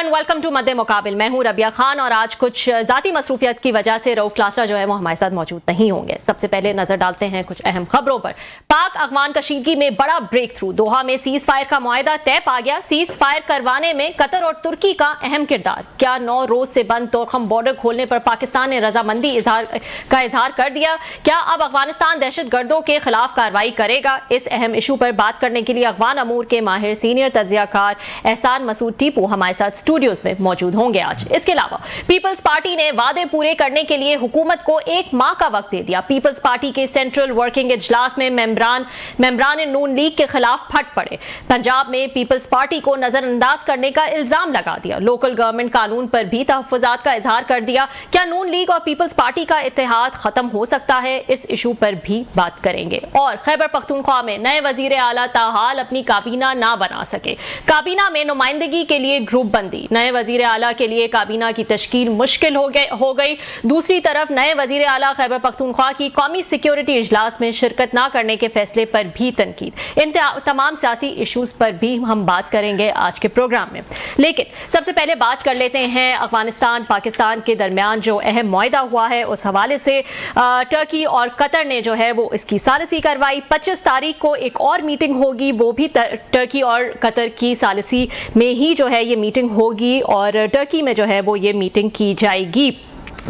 Everyone, welcome to मद्दे मुकाबिल। मैं हूं रबिया खान और आज कुछ जाती मसरूफियत की वजह से रऊफ क्लास्टर जो है वो हमारे साथ मौजूद नहीं होंगे। सबसे पहले नजर डालते हैं कुछ अहम खबरों पर। पाक अफगान कशीदगी में बड़ा ब्रेक थ्रू, दोहा में सीज फायर का मुआहदा तय पा गया। सीज फायर करवाने में कतर और तुर्की का अहम किरदार। क्या 9 रोज से बंद तोरखम बॉर्डर खोलने पर पाकिस्तान ने रजामंदी का इजहार कर दिया? क्या अब अफगानिस्तान दहशत गर्दों के खिलाफ कार्रवाई करेगा? इस अहम इशू पर बात करने के लिए अफगान अमूर के माहिर सीनियर तज्जियाकार एहसान मसूद टीपू हमारे साथ स्टूडियोज में मौजूद होंगे आज। इसके अलावा पीपल्स पार्टी ने वादे पूरे करने के लिए हुकूमत को 1 माह का वक्त दे दिया। पीपल्स पार्टी के सेंट्रल वर्किंग इजलास में मेंबरान नून लीग के खिलाफ फट पड़े। पंजाब में पीपल्स पार्टी को नजरअंदाज करने का इल्जाम लगा दिया। लोकल गवर्नमेंट कानून पर भी तहफ्फुजात का इजहार कर दिया। क्या नून लीग और पीपल्स पार्टी का इत्तेहाद खत्म हो सकता है? इस इशू पर भी बात करेंगे। और खैबर पख्तूनख्वा में नए वजीर आला ताहाल अपनी काबीना ना बना सके। काबीना में नुमाइंदगी के लिए ग्रुप बंदी। नए वजीर आला के लिए काबीना की तश्कील मुश्किल हो गई। दूसरी तरफ नए वजीर आला खैबर पख्तूनख्वा की कौमी सिक्योरिटी इजलास में शिरकत ना करने के फैसले पर भी तनकीद। इन तमाम सियासी इशूज पर भी हम बात करेंगे आज के प्रोग्राम में। लेकिन सबसे पहले बात कर लेते हैं अफगानिस्तान पाकिस्तान के दरमियान जो अहम मुआहदा हुआ है उस हवाले से। टर्की और कतर ने जो है वो इसकी सालिसी करवाई। 25 तारीख को एक और मीटिंग होगी, वो भी टर्की और कतर की सालिसी में ही जो है ये मीटिंग होगी और टर्की में जो है वो ये मीटिंग की जाएगी।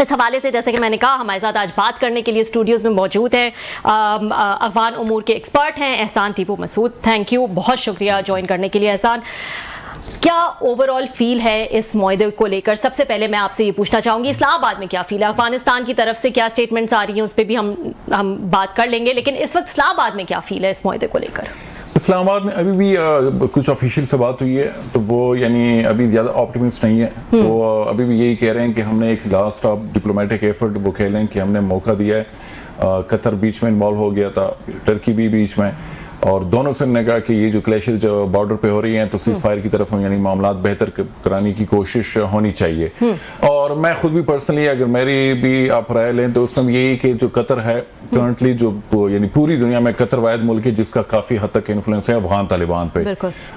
इस हवाले से जैसे कि मैंने कहा हमारे साथ आज बात करने के लिए स्टूडियोज में मौजूद हैं अफगान उमूर के एक्सपर्ट हैं एहसान टीपू मसूद। थैंक यू, बहुत शुक्रिया ज्वाइन करने के लिए एहसान। क्या ओवरऑल फील है इस मुआहदे को लेकर? सबसे पहले मैं आपसे ये पूछना चाहूंगी इस्लामाबाद में क्या फील है? अफगानिस्तान की तरफ से क्या स्टेटमेंट्स आ रही हैं उस पर भी हम बात कर लेंगे, लेकिन इस वक्त इस्लामाबाद में क्या फील है इस मुआहदे को लेकर? इस्लामाबाद में अभी भी कुछ ऑफिशियल से बात हुई है तो वो यानी अभी ज़्यादा ऑप्टिमिस्ट नहीं है। वो अभी भी यही कह रहे हैं कि हमने एक लास्ट ऑफ डिप्लोमेटिक एफर्ट वो कह लें कि हमने मौका दिया है। कतर बीच में इन्वॉल्व हो गया था, टर्की भी बीच में, और दोनों से ने कहा कि ये जो क्लैशेज जो बॉर्डर पे हो रही हैं तो सीज फायर की तरफ यानी मामला बेहतर कराने की कोशिश होनी चाहिए। और मैं खुद भी पर्सनली अगर मेरी भी आप राय लें तो उसमें यही कि जो कतर है करंटली जो यानी पूरी दुनिया में कतर वाहिद मुल्क है जिसका काफी हद तक इन्फ्लुएंस है अफगान तालिबान पे,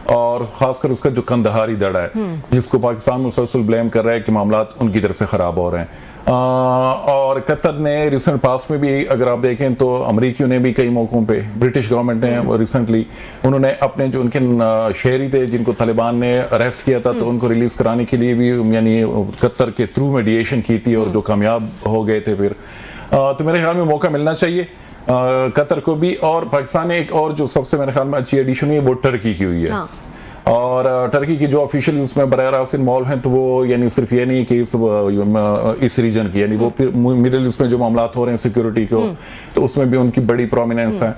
और खासकर उसका जो कंदहारी दड़ा है जिसको पाकिस्तान मुसलसल ब्लेम कर रहा है कि मामला उनकी तरफ से खराब हो रहे हैं। और कतर ने रिसेंट पास्ट में भी अगर आप देखें तो अमरीकियों ने भी कई मौकों पे, ब्रिटिश गवर्नमेंट ने रिसेंटली उन्होंने अपने जो उनके शहरी थे जिनको तालिबान ने अरेस्ट किया था तो उनको रिलीज कराने के लिए भी यानी कतर के थ्रू मेडिएशन की थी और जो कामयाब हो गए थे। फिर तो मेरे ख्याल में मौका मिलना चाहिए कतर को भी। और पाकिस्तान ने एक और जो सबसे मेरे ख्याल में अच्छी एडिशन हुई है वो टर्की की हुई है। हाँ। और टर्की की जो ऑफिशियल उसमें बराह रास्त इन्वॉल्व हैं तो वो यानी सिर्फ ये नहीं कि इस रीजन की यानी वो मिडिल ईस्ट में जो मामला हो रहे हैं सिक्योरिटी को तो उसमें भी उनकी बड़ी प्रोमिनेंस है।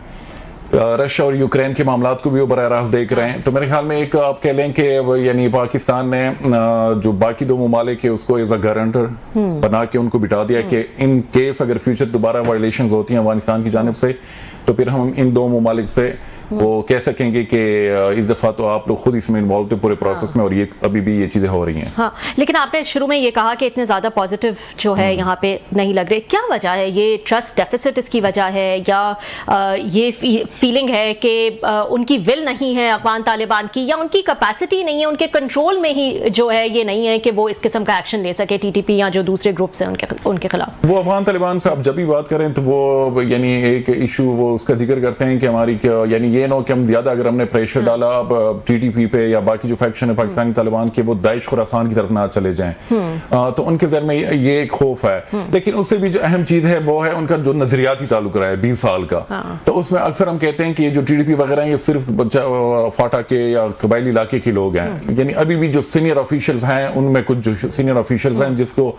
रशिया और यूक्रेन के मामला को भी वो बराह रास्त देख रहे हैं। तो मेरे ख्याल में एक आप कह लें कि यानी पाकिस्तान ने जो बाकी 2 ममालिक है उसको एज अ गारंटर बना के उनको बिठा दिया कि इन केस अगर फ्यूचर दोबारा वायलेशन होती हैं अफगानिस्तान की जानिब से तो फिर हम इन 2 ममालिक से वो कह सकेंगे कि इस दफा तो आप लोग खुद इसमें इन्वॉल्व थे पूरे प्रोसेस में और ये अभी भी ये चीजें हो रही हैं। हाँ, लेकिन आपने शुरू में ये कहा कि इतने ज्यादा पॉजिटिव जो है यहाँ पे नहीं लग रहे। क्या वजह है? ये ट्रस्ट डेफिसिट इसकी वजह है या ये फीलिंग है कि उनकी विल नहीं है अफगान तालिबान की, या उनकी कैपेसिटी नहीं है, उनके कंट्रोल में ही जो है ये नहीं है कि वो इस किस्म का एक्शन ले सके टीटीपी या जो दूसरे ग्रुप्स हैं उनके खिलाफ? वो अफगान तालिबान से आप जब भी बात करें तो वो यानी एक इशू वो उसका जिक्र करते हैं कि हमारी यानी ये नो कि हम ज्यादा अगर हमने प्रेशर डाला अब टीटीपी पे या बाकी जो फैक्शन है पाकिस्तानी तालिबान के वो दाइश खुरासान की तरफ ना चले जाएं तो उनके ज़हन में ये एक खौफ है। लेकिन उससे भी जो अहम चीज है वो है उनका जो नजरियाती ताल्लुक रहा है 20 साल का। तो उसमें अक्सर हम कहते हैं कि ये जो टीडीपी वगैरह ये सिर्फ फाटा के या कबायली इलाके के लोग हैं, यानी अभी भी जो सीनियर ऑफिशियल्स हैं उनमें कुछ जो सीनियर ऑफिशियल्स हैं जिसको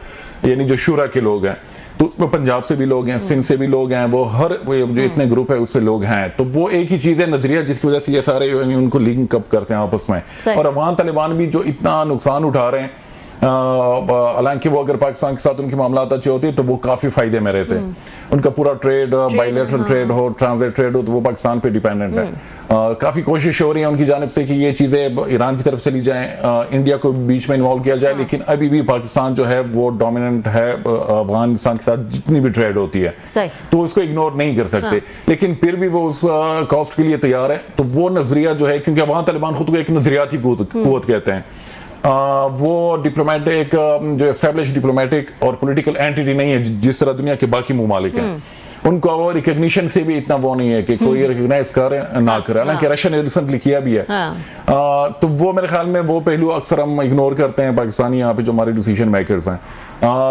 यानी जो शुरा के लोग हैं तो उसमें पंजाब से भी लोग हैं, सिंध से भी लोग हैं, वो हर जो इतने ग्रुप है उससे लोग हैं। तो वो एक ही चीज है नजरिया जिसकी वजह से ये सारे उनको लिंक अप करते हैं आपस में। और अफगान तालिबान भी जो इतना नुकसान उठा रहे हैं हालांकि वो अगर पाकिस्तान के साथ उनके मामला अच्छे होते तो वो काफी फायदे में रहते। उनका पूरा ट्रेड बायलैटरल ट्रेड हो, ट्रांजिट ट्रेड हो तो वो पाकिस्तान पे डिपेंडेंट है। काफी कोशिश हो रही है उनकी जानिब से कि ये चीजें ईरान की तरफ चली जाएं, इंडिया को बीच में इन्वॉल्व किया जाए, लेकिन अभी भी पाकिस्तान जो है वो डोमिनेंट है अफगानिस्तान के साथ जितनी भी ट्रेड होती है तो उसको इग्नोर नहीं कर सकते। लेकिन फिर भी वो उस कॉस्ट के लिए तैयार है। तो वो नजरिया जो है, क्योंकि अफगान तालिबान खुद को एक नजरियाती कुव्वत कहते हैं वो डिप्लोमेटिक जो एस्टेब्लिश डिप्लोमेटिक और पॉलिटिकल एंटिटी नहीं है जिस तरह दुनिया के बाकी ममालिक हैं। उनको वो रिकॉग्निशन से भी इतना वो नहीं है कि कोई रिकॉग्नाइज करे ना करे, हालांकि रशिया ने रिसेंटली किया भी है। तो वो मेरे ख्याल में वो पहलू अक्सर हम इग्नोर करते हैं पाकिस्तानी यहाँ पे जो हमारे डिसीजन मेकर्स हैं।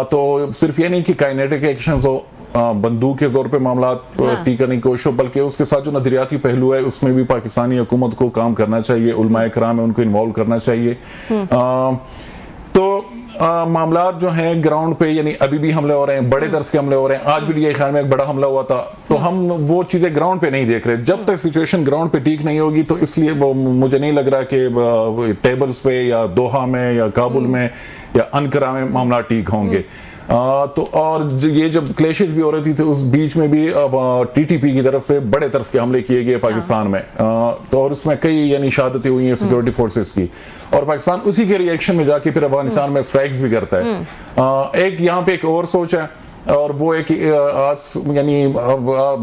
तो सिर्फ ये नहीं कि काइनेटिक एक्शंस हो, बंदूक के जोर पे मामला ठीक करने की कोशिश हो, बल्कि उसके साथ जो नजरियाती पहलू है उसमें भी पाकिस्तानी हुकूमत को काम करना चाहिए, उलमाए कराम है उनको इन्वॉल्व करना चाहिए। तो मामला जो हैं ग्राउंड पे यानी अभी भी हमले हो रहे हैं, बड़े दर्ज के हमले हो रहे हैं। आज भी लिए ख्याल में एक बड़ा हमला हुआ था, तो हम वो चीजें ग्राउंड पे नहीं देख रहे। जब तक सिचुएशन ग्राउंड पे ठीक नहीं होगी तो इसलिए मुझे नहीं लग रहा कि टेबल्स पे या दोहा में या काबुल में या अनकरा में मामला ठीक होंगे। तो और ये जब क्लेशेस भी हो रही थी तो उस बीच में भी टीटीपी की तरफ से बड़े तरह के हमले किए गए पाकिस्तान में, तो और उसमें कई यानी शहादतें हुई हैं सिक्योरिटी फोर्सेस की, और पाकिस्तान उसी के रिएक्शन में जाके फिर अफगानिस्तान में स्ट्राइक्स भी करता है। एक यहाँ पे एक और सोच है, और वो है कि आज यानी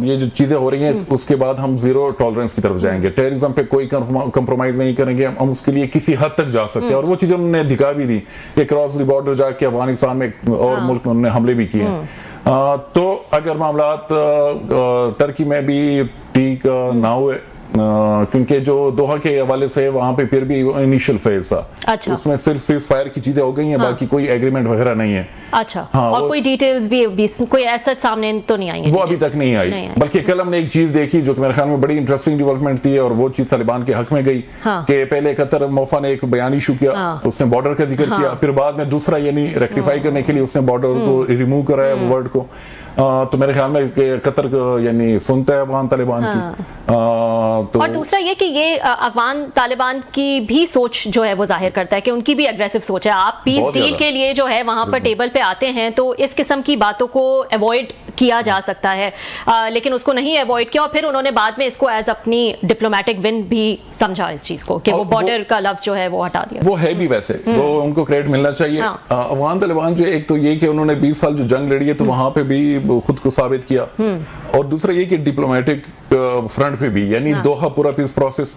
ये जो चीजें हो रही हैं उसके बाद हम जीरो टॉलरेंस की तरफ जाएंगे, टेररिज्म पे कोई कंप्रोमाइज नहीं करेंगे, हम उसके लिए किसी हद तक जा सकते हैं। और वो चीजें उन्होंने दिखा भी दी कि क्रॉस द बॉर्डर जाके अफगानिस्तान में और मुल्क में उन्होंने हमले भी किए हैं। तो अगर मामला टर्की में भी ठीक ना हुए, क्योंकि जो दोहा के हवाले से वहां पे फिर भी इनिशियल फेज था, अच्छा, उसमें सिर्फ सीज फायर की चीजें हो गई हैं, बाकी कोई एग्रीमेंट वगैरह नहीं है। अच्छा, और कोई डिटेल्स भी कोई ऐसा सामने तो नहीं आई है? वो अभी तक नहीं आई। बल्कि कल हमने एक चीज देखी जो कि मेरे ख्याल में बड़ी इंटरेस्टिंग डेवलपमेंट थी, और वो चीज तालिबान के हक में गई कि पहले कतर मोफा ने एक बयान इशू किया, उसने बॉर्डर का जिक्र किया, फिर बाद में दूसरा यानी रेक्टिफाई करने के लिए उसने बॉर्डर को रिमूव कराया वर्ड को। तो मेरे ख्याल में कतर यानी सुनता है अफगान तालिबान की। तो और दूसरा ये कि ये अफगान तालिबान की भी सोच जो है वो जाहिर करता है कि उनकी भी अग्रेसिव सोच है। आप पीस डील के लिए जो है वहां पर टेबल पे आते हैं तो इस किस्म की बातों को अवॉइड किया जा सकता है, लेकिन उसको नहीं अवॉइड किया, और फिर उन्होंने बाद में इसको एज अपनी डिप्लोमेटिक विन भी समझा इस चीज को कि वो बॉर्डर का लफ्ज जो है वो हटा दिया। वो है भी वैसे वो उनको क्रेडिट मिलना चाहिए। अफगान तालिबान जो एक तो ये कि उन्होंने 20 साल जो जंग लड़ी है तो वहां पे भी खुद को साबित किया, और दूसरा ये कि डिप्लोमेटिक फ्रंट पे भी यानी दोहा पूरा पीस प्रोसेस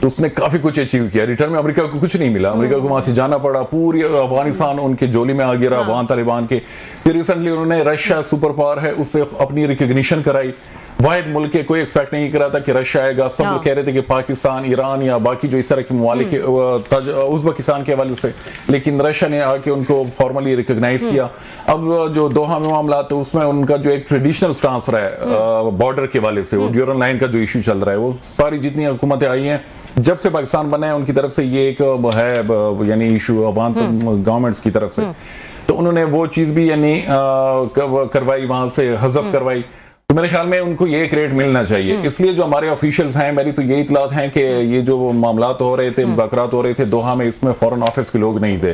तो उसने काफी कुछ अचीव किया। रिटर्न में अमेरिका को कुछ नहीं मिला, अमेरिका को वहां से जाना पड़ा, पूरी अफगानिस्तान उनके जोली में आ गिरा अफगान तालिबान के। फिर रिसेंटली उन्होंने रशिया सुपर पावर है उससे अपनी रिकॉग्निशन कराई। वाहिद मुल्क के कोई एक्सपेक्ट नहीं कर रहा था कि रशिया आएगा, सब लोग कह रहे थे कि पाकिस्तान, ईरान या बाकी जो इस तरह के ममालिक उज़्बेकिस्तान के हवाले से, लेकिन रशिया ने आके उनको फॉर्मली रिकॉग्नाइज किया। अब जो दोहा में मामला तो उसमें उनका जो एक ट्रेडिशनल स्टांस रहा है बॉर्डर के हवाले से, वो ड्यूरल लाइन का जो इशू चल रहा है, वो सारी जितनी हुकूमतें आई हैं जब से पाकिस्तान बना है उनकी तरफ से ये एक है यानी इशू अफगान गवर्नमेंट्स की तरफ से, तो उन्होंने वो चीज भी यानी करवाई, वहां से हज़फ करवाई। तो मेरे ख्याल में उनको ये क्रेडिट मिलना चाहिए। इसलिए जो हमारे ऑफिशियल्स हैं, मेरी तो ये इतलात हैं कि ये जो मामलात हो रहे थे, मुज़ाकरात हो रहे थे दोहा में, इसमें फॉरेन ऑफिस के लोग नहीं थे।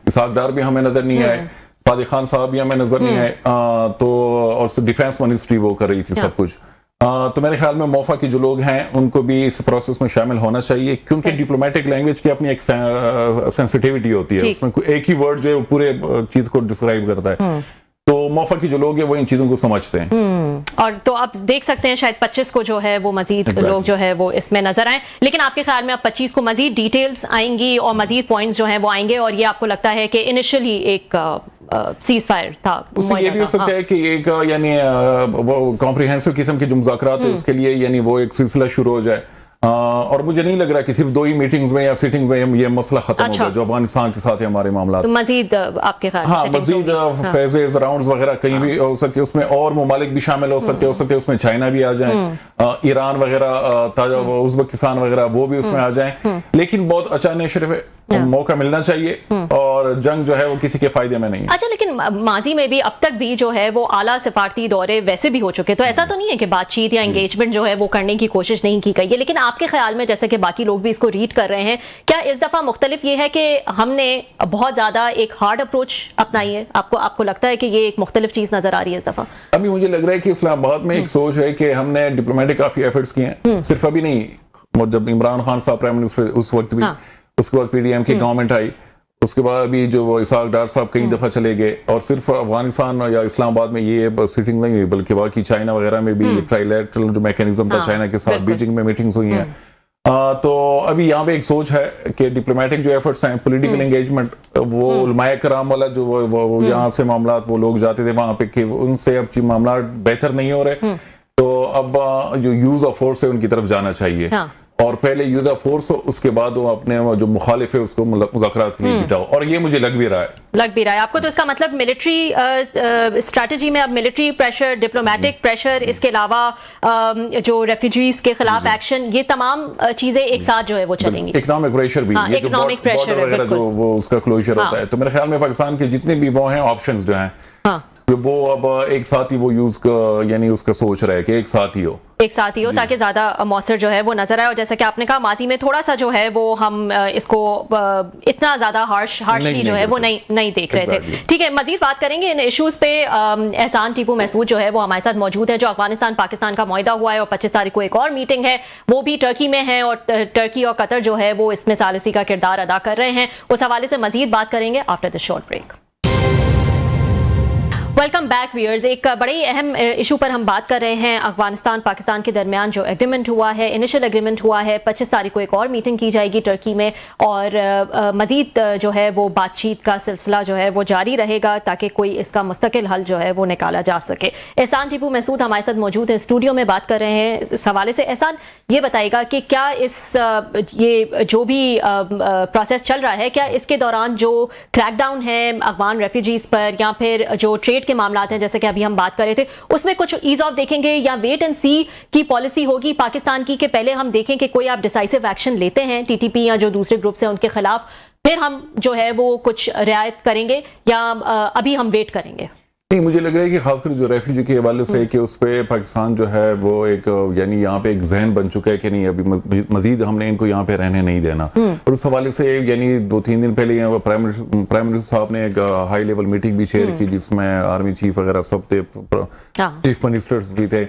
इसहाक डार भी हमें नजर नहीं आए, सादिक खान साहब भी हमें नजर नहीं आए, तो और डिफेंस मिनिस्ट्री वो कर रही थी सब कुछ। तो मेरे ख्याल में मोफा के जो लोग हैं उनको भी इस प्रोसेस में शामिल होना चाहिए, क्योंकि डिप्लोमेटिक लैंग्वेज की अपनी एक सेंसिटिविटी होती है, उसमें एक ही वर्ड जो है पूरे चीज को डिस्क्राइब करता है। तो मोफा की जो लोग हैं वो इन चीजों को समझते हैं। और तो आप देख सकते हैं शायद 25 को जो है वो मजीद लोग जो है वो इसमें नजर आए, लेकिन आपके ख्याल में अब 25 को मजीद डिटेल्स आएंगी और मजीद पॉइंट्स जो हैं वो आएंगे, और ये आपको लगता है कि इनिशियली एक सीज फायर था? उससे ये भी हो सकता है कि एक यानी वो कॉम्प्रिहेंसिव किस्म के जो मुज़ाकरात है उसके लिए यानी वो एक सिलसिला शुरू हो जाए। और मुझे नहीं लग रहा कि सिर्फ 2 ही मीटिंग्स में या सिटिंग्स में ये मसला खत्म होगा जो अफगानिस्तान के साथ है हमारे मामला। तो मजीद आपके ख्याल? हाँ, मजीद फेजेस राउंड्स वगैरह कहीं भी हो सकते हैं, उसमें और ममालिक भी शामिल हो सकते हैं, उसमें चाइना भी आ जाए, ईरान वगैरह, उज़्बेकिस्तान वगैरह वो भी उसमें आ जाए। लेकिन बहुत अचानक सिर्फ मौका मिलना चाहिए, और जंग जो है वो किसी के फायदे में नहीं है। अच्छा, लेकिन माजी में भी अब तक भी जो है वो आला सिफारती दौरे वैसे भी हो चुके, तो ऐसा तो नहीं है कि बातचीत या एंगेजमेंट जो है वो करने की कोशिश नहीं की गई है। लेकिन आपके ख्याल में, जैसे कि बाकी लोग भी इसको रीड कर रहे हैं, क्या इस दफा मुख्तलिफ ये है कि हमने बहुत ज्यादा एक हार्ड अप्रोच अपनाई है? आपको लगता है कि ये एक मुख्तलिफ चीज नजर आ रही है इस दफा? अभी मुझे लग रहा है कि इस्लामाबाद में एक सोच है कि हमने डिप्लोमेटिक काफी एफर्ट्स किए हैं, सिर्फ अभी नहीं, जब इमरान खान साहब प्राइम मिनिस्टर उस वक्त भी, उसके बाद पीडीएम की गवर्नमेंट आई, उसके बाद अभी जो इसहाक डार साहब कई दफा चले गए, और सिर्फ अफगानिस्तान या इस्लामाबाद में ये सिटिंग नहीं हुई, बल्कि बाकी चाइना वगैरह में भी ट्राइलैटरल जो मैकेनिज्म था चाइना के साथ, बीजिंग में मीटिंग्स हुई हैं। तो अभी यहाँ पे एक सोच है कि डिप्लोमेटिक जो एफर्ट्स हैं, पॉलिटिकल एंगेजमेंट, वो उलमाए कराम वाला जो वो यहाँ से मामला, वो लोग जाते थे वहां पे कि उनसे अब मामला बेहतर नहीं हो रहे, तो अब जो यूज ऑफ फोर्स है उनकी तरफ जाना चाहिए। हाँ। और पहले यूज ऑफ फोर्स हो, उसके बाद वो अपने जो मुखालिफ है उसको मुज़ाकरात के लिए बिठाओ, और ये मुझे लग भी रहा है आपको। तो इसका मतलब मिलिट्री स्ट्रैटेजी में अब मिलिट्री प्रेशर, डिप्लोमेटिक प्रेशर, इसके अलावा जो रेफ्यूजीज के खिलाफ एक्शन, ये तमाम चीजें एक साथ जो है वो चलेंगी। इकोनॉमिक प्रेशर भी, इकोनॉमिक प्रेशर वगैरह जो वो उसका क्लोजर होता है, तो मेरे ख्याल में पाकिस्तान के जितने भी वो हैं ऑप्शंस जो हैं, वो अब एक साथ ही वो यूज यानी उसका सोच रहा है कि एक साथ ही हो ताकि ज्यादा मौसर जो है वो नजर आए। और जैसा कि आपने कहा, माजी में थोड़ा सा जो है वो हम इसको इतना ज्यादा हार्शली जो है वो नहीं देख रहे थे। ठीक है, मजीद बात करेंगे इन इश्यूज पे। एहसान टीपू महसूद जो है वो हमारे साथ मौजूद है, जो अफगानिस्तान पाकिस्तान का मुआहिदा हुआ है, और 25 तारीख को एक और मीटिंग है, वो भी टर्की में है, और टर्की और कतर जो है वो इसमें सालिसी का किरदार अदा कर रहे हैं। उस हवाले से मजीद बात करेंगे after the short break. Welcome back viewers. एक बड़ी अहम इशू पर हम बात कर रहे हैं। अफगानिस्तान पाकिस्तान के दरमियान जो एग्रीमेंट हुआ है, इनिशियल एग्रीमेंट हुआ है, 25 तारीख को एक और मीटिंग की जाएगी टर्की में, और मजीद जो है वो बातचीत का सिलसिला जो है वो जारी रहेगा ताकि कोई इसका मुस्तकिल हल जो है वो निकाला जा सके। एहसान टीपू महसूद हमारे साथ मौजूद है, स्टूडियो में बात कर रहे हैं इस हवाले से। एहसान, ये बताएगा कि क्या ये जो भी प्रोसेस चल रहा है, क्या इसके दौरान जो क्रैकडाउन है अफगान रेफ्यूजीज पर, या फिर जो ट्रेड के मामला हैं जैसे कि अभी हम बात कर रहे थे, उसमें कुछ ईज ऑफ देखेंगे, या वेट एंड सी की पॉलिसी होगी पाकिस्तान की कि पहले हम देखें कि कोई आप डिसाइसिव एक्शन लेते हैं टीटीपी या जो दूसरे ग्रुप्स हैं उनके खिलाफ, फिर हम जो है वो कुछ रियायत करेंगे, या अभी हम वेट करेंगे? नहीं, मुझे लग रहा है कि खासकर जो रेफ्यूजी के हवाले से कि उस पर पाकिस्तान जो है वो एक यानी यहाँ पे एक जहन बन चुका है कि नहीं, अभी मजीद हमने इनको यहाँ पे रहने नहीं देना। और उस हवाले से यानी 2-3 दिन पहले प्राइम मिनिस्टर साहब ने एक हाई लेवल मीटिंग भी शेयर की, जिसमें आर्मी चीफ वगैरह सब थे, चीफ मिनिस्टर्स भी थे।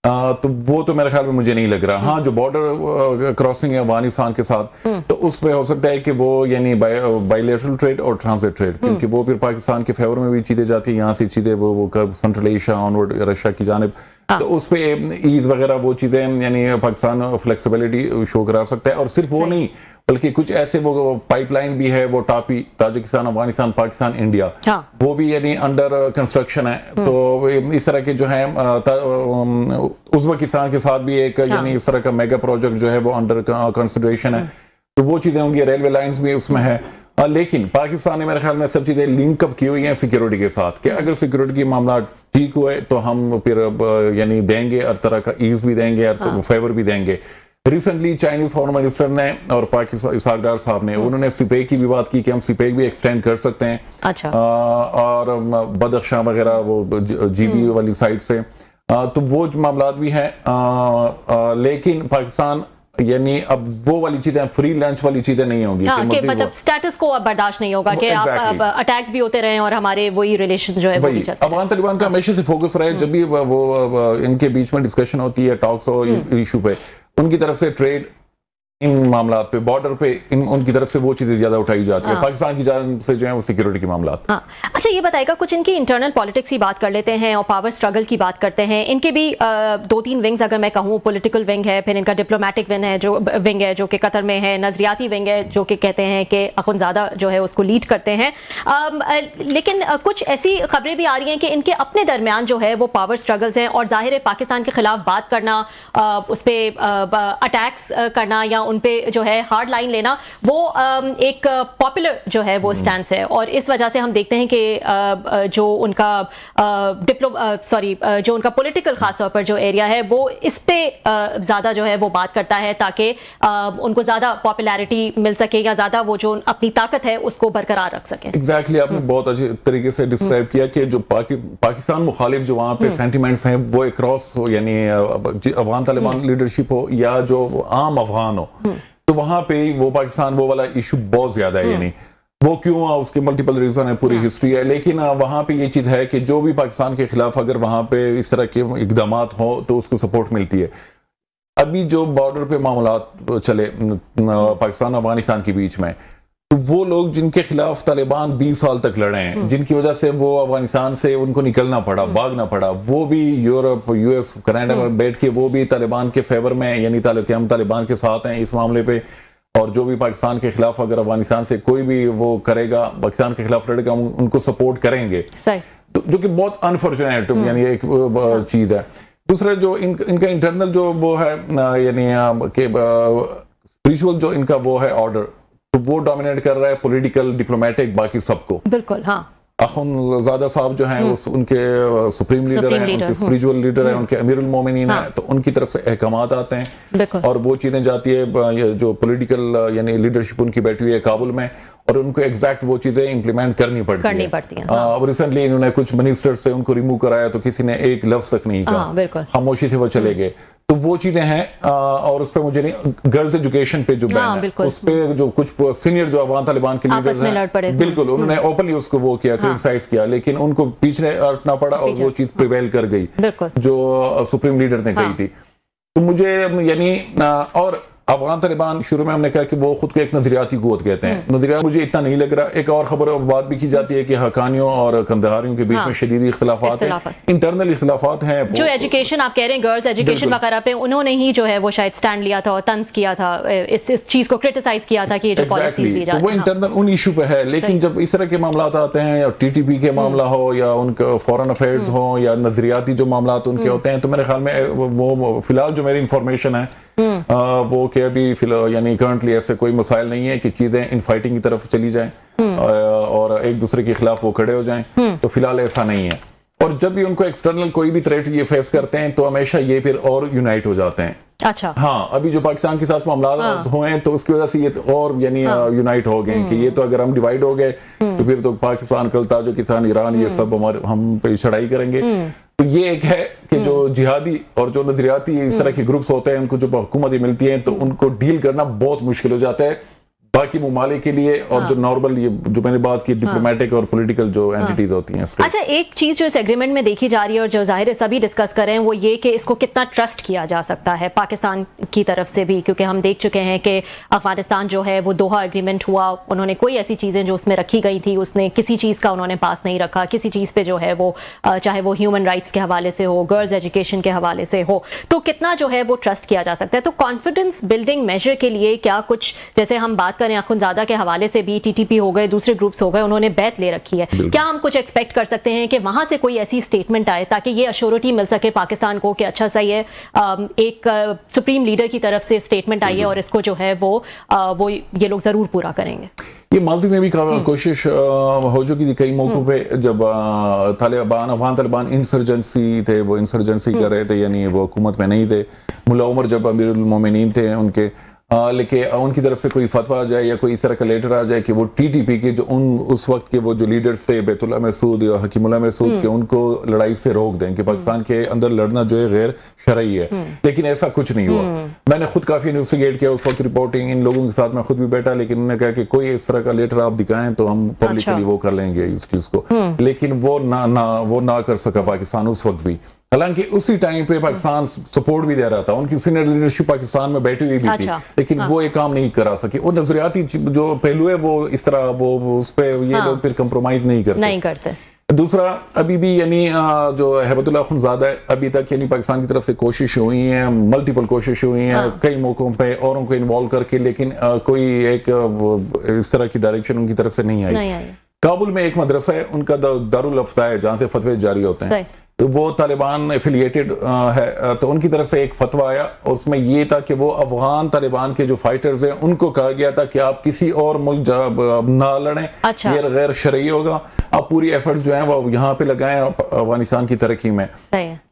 तो वो तो मेरे ख्याल में मुझे नहीं लग रहा। हाँ, जो बॉर्डर क्रॉसिंग है अफगानिस्तान के साथ, तो उस पे हो सकता है कि वो यानी बायलैटरल ट्रेड और ट्रांजिट ट्रेड, क्योंकि वो फिर पाकिस्तान के फेवर में भी चीजें जाती हैं, यहाँ से चीजें वो सेंट्रल एशिया ऑनवर्ड रशिया की जानिब, तो उस पे ईज वगैरह वो चीजें यानी पाकिस्तान फ्लेक्सिबिलिटी शो करा सकता है। और सिर्फ वो नहीं, बल्कि कुछ ऐसे वो पाइपलाइन भी है, वो टापी ताजिकिस्तान अफगानिस्तान पाकिस्तान इंडिया, वो भी यानी अंडर कंस्ट्रक्शन है। तो इस तरह के जो है उज़्बेकिस्तान के साथ भी एक यानी इस तरह का मेगा प्रोजेक्ट जो है वो अंडर कंसिडरेशन है, तो वो चीजें होंगी। रेलवे लाइंस भी उसमें है। लेकिन पाकिस्तान ने मेरे ख्याल में सब चीजें लिंकअप की हुई हैं सिक्योरिटी के साथ, कि अगर सिक्योरिटी की मामला ठीक हुए तो हम फिर यानी देंगे, हर तरह का ईज भी देंगे, हर फेवर भी देंगे। रिसेंटली चाइनीज फॉरेन मिनिस्टर ने और पाकिस्तान इसहाक डार साहब ने, उन्होंने सिपेक की भी बात की कि हम सिपेक भी एक्सटेंड कर सकते हैं। अच्छा। और बदख्शां वगैरह वो जीबी वाली साइड से, तो वो मामला भी हैं। लेकिन पाकिस्तान यानी अब वो वाली चीजें, फ्री लंच वाली चीजें नहीं होंगी, कि मतलब स्टेटस को अब बर्दाश्त नहीं होगा कि आप अटैक्स भी होते रहे और हमारे वही रिलेशन जो है वो भी चलते। अफगान तालिबान का हमेशा से फोकस रहा है, जब भी वो इनके बीच में डिस्कशन होती है, टॉक्स हो इशू पे, उनकी तरफ से ट्रेड इन मामला पे, बॉर्डर पे उनकी तरफ से वो चीजें ज्यादा उठाई जाती है। पाकिस्तान की जान से जो है वो सिक्योरिटी के मामला। अच्छा, ये बताएगा, कुछ इनकी इंटरनल पॉलिटिक्स की बात कर लेते हैं और पावर स्ट्रगल की बात करते हैं। इनके भी 2-3 विंग्स अगर मैं कहूँ, पॉलिटिकल विंग है, फिर इनका डिप्लोमेटिक विंग है जो कि कतर में है, नजरियाती विंग है जो कि कहते हैं कि अखुंज़ादा जो है उसको लीड करते हैं। लेकिन कुछ ऐसी खबरें भी आ रही हैं कि इनके अपने दरमियान जो है वो पावर स्ट्रगल्स हैं, और जाहिर है पाकिस्तान के खिलाफ बात करना, उस पर अटैक्स करना या उन पे जो है हार्ड लाइन लेना, वो एक पॉपुलर जो है वो स्टैंड है। और इस वजह से हम देखते हैं कि जो उनका जो उनका पॉलिटिकल खासतौर पर जो एरिया है वो इस पे ज्यादा जो है वो बात करता है, ताकि उनको ज्यादा पॉपुलैरिटी मिल सके या ज्यादा वो जो अपनी ताकत है उसको बरकरार रख सके। एग्जैक्टली, आपने बहुत अच्छे तरीके से डिस्क्राइब किया कि जो पाकिस्तान मुखालिफ जो वहां पे सेंटिमेंट्स हैं वो क्रॉस हो, यानी अफगान तालिबान लीडरशिप हो या जो आम अफगान हो, तो वहां पे वो पाकिस्तान वो वाला इशू बहुत ज्यादा है। यानी वो क्यों हुआ, उसके मल्टीपल रीजन है, पूरी हिस्ट्री है। लेकिन वहां पे ये चीज है कि जो भी पाकिस्तान के खिलाफ अगर वहां पे इस तरह के इकदामात हो तो उसको सपोर्ट मिलती है। अभी जो बॉर्डर पे मामला चले पाकिस्तान अफगानिस्तान के बीच में, तो वो लोग जिनके खिलाफ तालिबान 20 साल तक लड़े हैं, जिनकी वजह से वो अफगानिस्तान से उनको निकलना पड़ा, भागना पड़ा, वो भी यूरोप, यूएस, कनाडा में बैठ के वो भी तालिबान के फेवर में, यानी कि हम तालिबान के साथ हैं इस मामले पे, और जो भी पाकिस्तान के खिलाफ अगर अफगानिस्तान से कोई भी वो करेगा, पाकिस्तान के खिलाफ लड़ेगा, हम उनको सपोर्ट करेंगे, तो जो कि बहुत अनफॉर्चुनेट यानी एक चीज है। दूसरा जो इनका इंटरनल जो वो है यानी स्पिरिचुअल जो इनका वो है ऑर्डर, तो वो डोमिनेट कर रहा है पॉलिटिकल, डिप्लोमेटिक, बाकी सबको। बिल्कुल, हाँ। अखुंज़ादा साहब जो हैं वो उनके सुप्रीम लीडर हैं, उनके स्पिरिचुअल लीडर हैं, उनके अमीरुल मोमिनीन हैं, तो उनकी तरफ से अहकामात आते हैं और वो चीजें जाती है जो पॉलिटिकल यानी लीडरशिप उनकी बैठी हुई है काबुल में, और उनको एग्जैक्ट वो चीजें इंप्लीमेंट करनी पड़ती हैं। अब रिसेंटली इन्होंने कुछ मिनिस्टर से उनको रिमूव कराया, तो किसी ने एक लफ्ज तक नहीं कहा, खामोशी से वो चले गए। तो वो चीजें हैं। और उस पर मुझे नहीं, गर्ल्स एजुकेशन पे जो बैन है, उस पे जो कुछ सीनियर जो अफगान तालिबान के लीडर्स हैं, बिल्कुल उन्होंने ओपनली उसको वो किया, क्रिटिसाइज किया, लेकिन उनको पीछे हटना पड़ा और वो चीज प्रिवेल कर गई जो सुप्रीम लीडर ने कही थी। तो मुझे यानी और अफगान तालिबान शुरू में हमने कहा कि वो खुद को एक नजरियाती कुव्वत कहते हैं, नजरियात मुझे इतना नहीं लग रहा। एक और खबर बात भी की जाती है कि हकानियों और कंदहारियों के बीच में शदीद इख्तिलाफात हैं, इंटरनल इख्तिलाफात हैं। जो एजुकेशन आप कह रहे हैं, गर्ल्स एजुकेशन वगैरह पे उन्होंने ही जो है वो शायद स्टैंड लिया था और तंज किया था, इस चीज को क्रिटिसाइज किया था कि ये जो पॉलिसीज ली जा रही है, वो इंटरनल उन इशू पे है। लेकिन जब इस तरह के मामला आते हैं, या टीटीपी के मामला हो, या उनका फॉरेन अफेयर्स हो, या नजरियाती जो मामला उनके होते हैं, तो मेरे ख्याल में वो फिलहाल जो मेरी इंफॉर्मेशन है वो कि अभी फिलहाल यानी करंटली ऐसे कोई मसाइल नहीं है कि चीजें इन फाइटिंग की तरफ चली जाएं और एक दूसरे के खिलाफ वो खड़े हो जाएं, तो फिलहाल ऐसा नहीं है। और जब भी उनको एक्सटर्नल कोई भी थ्रेट ये फेस करते हैं, तो हमेशा ये फिर और यूनाइट हो जाते हैं। अच्छा, हाँ, अभी जो पाकिस्तान के साथ मामला हुए हैं, तो उसकी वजह से ये तो और यानी यूनाइट हो गए कि ये तो अगर हम डिवाइड हो गए तो फिर तो पाकिस्तान, कल ताजिकिस्तान, ईरान, ये सब हमारे हम पे चढ़ाई करेंगे। तो ये एक है कि जो जिहादी और जो नजरियाती इस तरह के ग्रुप्स होते हैं, उनको जो हुकूमतें मिलती हैं, तो उनको डील करना बहुत मुश्किल हो जाता है बाकी ममालिक के लिए, और जो नॉर्मल ये जो मैंने बात की डिप्लोमेटिक और पॉलिटिकल जो एंटिटीज होती हैं। अच्छा, एक चीज जो इस एग्रीमेंट में देखी जा रही है और जो जाहिर है सभी डिस्कस कर रहे हैं, वो ये कि इसको कितना ट्रस्ट किया जा सकता है पाकिस्तान की तरफ से भी, क्योंकि हम देख चुके हैं कि अफगानिस्तान जो है वो दोहा एग्रीमेंट हुआ, उन्होंने कोई ऐसी चीजें जो उसमें रखी गई थी उसने किसी चीज का उन्होंने पास नहीं रखा, किसी चीज पे जो है वो चाहे वो ह्यूमन राइट्स के हवाले से हो, गर्ल्स एजुकेशन के हवाले से हो, तो कितना जो है वो ट्रस्ट किया जा सकता है। तो कॉन्फिडेंस बिल्डिंग मेजर के लिए क्या कुछ, जैसे हम बात करें अखुंज़ादा के हवाले से भी, टीटीपी हो गए, दूसरे ग्रुप्स हो गए, उन्होंने बैत ले रखी है, क्या हम कुछ एक्सपेक्ट कर सकते हैं कि वहां से कोई ऐसी स्टेटमेंट आए ताकि ये अश्योरिटी मिल सके पाकिस्तान को कि अच्छा सही है, एक सुप्रीम लीडर की तरफ से स्टेटमेंट आई है और इसको जो है वो ये लोग जरूर पूरा करेंगे? ये माजी में भी कोशिश हो चुकी थी कई मौकों पे, जब अफगान तालिबान इंसर्जेंसी थे, वो इंसर्जेंसी कर रहे थे, यानी वो हुकूमत में नहीं थे। मुल्ला उमर जब अमीरुल मोमिनीन थे उनके, लेकिन उनकी तरफ से कोई फतवा आ जाए या कोई इस तरह का लेटर आ जाए कि वो टीटीपी के जो उस वक्त के वो जो लीडर्स थे, बैतुल्लाह महसूद या हकीमुल्लाह महसूद के, उनको लड़ाई से रोक दें कि पाकिस्तान के अंदर लड़ना जो है गैर शरई है। लेकिन ऐसा कुछ नहीं हुआ। मैंने खुद काफी इन्वेस्टिगेट किया उस वक्त, रिपोर्टिंग इन लोगों के साथ मैं खुद भी बैठा, लेकिन उन्होंने कहा कि कोई इस तरह का लेटर आप दिखाएं तो हम पब्लिकली वो कर लेंगे इस चीज को। लेकिन वो ना कर सका पाकिस्तान उस वक्त भी, हालांकि उसी टाइम पे पाकिस्तान सपोर्ट भी दे रहा था, उनकी सीनियर लीडरशिप पाकिस्तान में बैठी हुई भी थी, लेकिन वो एक काम नहीं करा सकी। वो नजरियाती जो पहलू है वो इस तरह वो उस पे ये लोग फिर कंप्रोमाइज नहीं करते। दूसरा, अभी भी यानी जो हैबतुल्लाह अखुंज़ादा है, अभी तक यानी पाकिस्तान की तरफ से कोशिश हुई है, मल्टीपल कोशिश हुई है कई मौकों पे औरों को इन्वॉल्व करके, लेकिन कोई एक इस तरह की डायरेक्शन उनकी तरफ से नहीं आई। काबुल में एक मदरसा है, उनका दारुल अफ्ता है, जहां से फतवे जारी होते हैं, तो वो तालिबान एफिलिएटेड है, तो उनकी तरफ से एक फतवा आया, उसमें ये था कि वो अफगान तालिबान के जो फाइटर्स हैं उनको कहा गया था कि आप किसी और मुल्क ना लड़ें, अच्छा। ये गैर शरई होगा, आप पूरी एफर्ट्स जो हैं वो यहाँ पे लगाएं अफगानिस्तान की तरक्की में।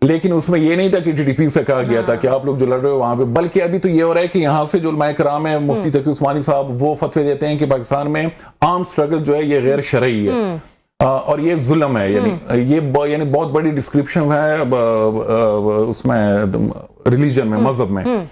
लेकिन उसमें ये नहीं था कि टीटीपी से कहा गया था कि आप लोग जो लड़ रहे हो वहां पे, बल्कि अभी तो ये हो रहा है कि यहाँ से जो उलमाए कराम है, मुफ्ती तकी उस्मानी साहब, वो फतवे देते हैं कि पाकिस्तान में आर्म स्ट्रगल जो है ये गैर शरई है और ये जुल्म है, यानी बहुत बड़ी डिस्क्रिप्शन है उसमें रिलीजन में, मजहब में,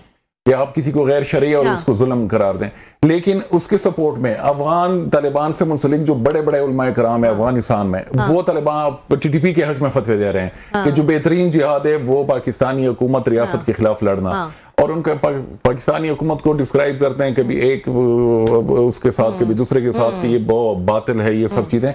कि आप किसी को गैर शरई और उसको जुल्म करार दें, लेकिन उसके सपोर्ट में अफगान तालिबान से मुंसलिक जो बड़े बड़े उलमाए कराम है अफगानिस्तान में, वो तालिबान टीटीपी के हक में फतवे दे रहे हैं कि जो बेहतरीन जिहाद है वो पाकिस्तानी हुकूमत रियासत के खिलाफ लड़ना, और उनके पाकिस्तानी हुकूमत को डिस्क्राइब करते हैं कभी एक उसके साथ कभी दूसरे के साथ कि ये बहुत बातिल है, ये सब चीजें।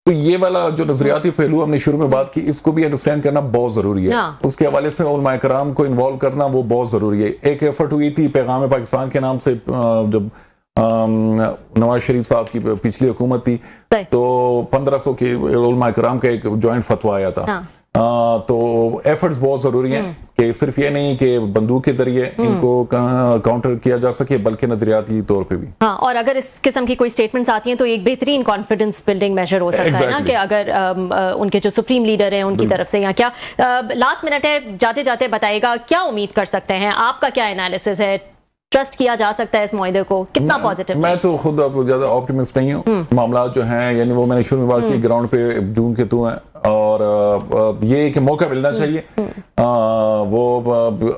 तो ये वाला जो नजरियाती पहलू हमने शुरू में बात की, इसको भी अंडरस्टैंड करना बहुत जरूरी है। उसके हवाले से उलमाए कराम को इन्वॉल्व करना वो बहुत जरूरी है। एक एफर्ट हुई थी पैगाम पाकिस्तान के नाम से, जब नवाज शरीफ साहब की पिछली हुकूमत थी तो 1500 के उलमाए कराम का एक जॉइंट फतवा आया था। तो एफर्ट्स बहुत जरूरी हैं कि सिर्फ ये नहीं कि बंदूक के जरिए इनको काउंटर किया जा सके, बल्कि नजरियाती तौर पे भी। हाँ, और अगर इस किस्म की कोई स्टेटमेंट्स आती हैं तो एक बेहतरीन कॉन्फिडेंस बिल्डिंग मेजर हो सकता है ना, कि अगर उनके जो सुप्रीम लीडर हैं उनकी तरफ से, या क्या लास्ट मिनट है, जाते जाते बताइएगा क्या उम्मीद कर सकते हैं, आपका क्या एनालिसिस है, ट्रस्ट किया जा सकता है इस मुआहदे को, कितना पॉजिटिव? मैं तो खुद ज्यादा ऑप्टिमिस्ट नहीं हूँ। मामला जो हैं, यानी वो मैंने शुरू में बात की, ग्राउंड पे जून के तू हैं, और ये कि मौका मिलना चाहिए वो,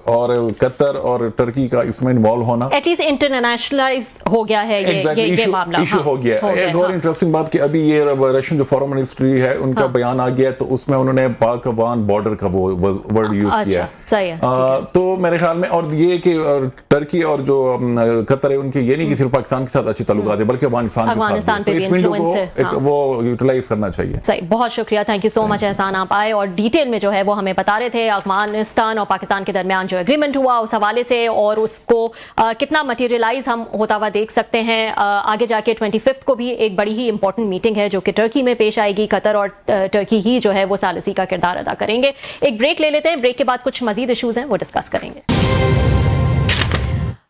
और कतर और टर्की का इसमें इन्वॉल्व होना एटलीस्ट इंटरनेशनलाइज हो गया है ये मामला, इशू हो गया। एक और इंटरेस्टिंग बात कि अभी ये रशियन जो फॉरेन मिनिस्ट्री है उनका बयान आ गया, तो उसमें उन्होंने पाक अफगान बॉर्डर का वो वर्ड यूज किया है। तो मेरे ख्याल में, और ये कि टर्की और जो कतर है उनके, ये नहीं कि सिर्फ पाकिस्तान के साथ अच्छे ताल्लुकात है बल्कि अफगानिस्तान के साथ, तो इस विंडो को वो यूटिलाइज करना चाहिए। सही, बहुत शुक्रिया, थैंक यू सो मच एहसान, आप आए और डिटेल में जो है वो हमें बता रहे थे अफगानिस्तान और पाकिस्तान के दरमियान जो एग्रीमेंट हुआ उस हवाले से, और उसको कितना मटेरियलाइज हम होता हुआ देख सकते हैं। आगे जाके 25 को भी एक बड़ी ही इंपॉर्टेंट मीटिंग है जो कि टर्की में पेश आएगी। कतर और टर्की ही जो है वो सालिसी का किरदार अदा करेंगे। एक ब्रेक ले लेते हैं, ब्रेक के बाद कुछ मजीद इशूज हैं वो डिस्कस करेंगे।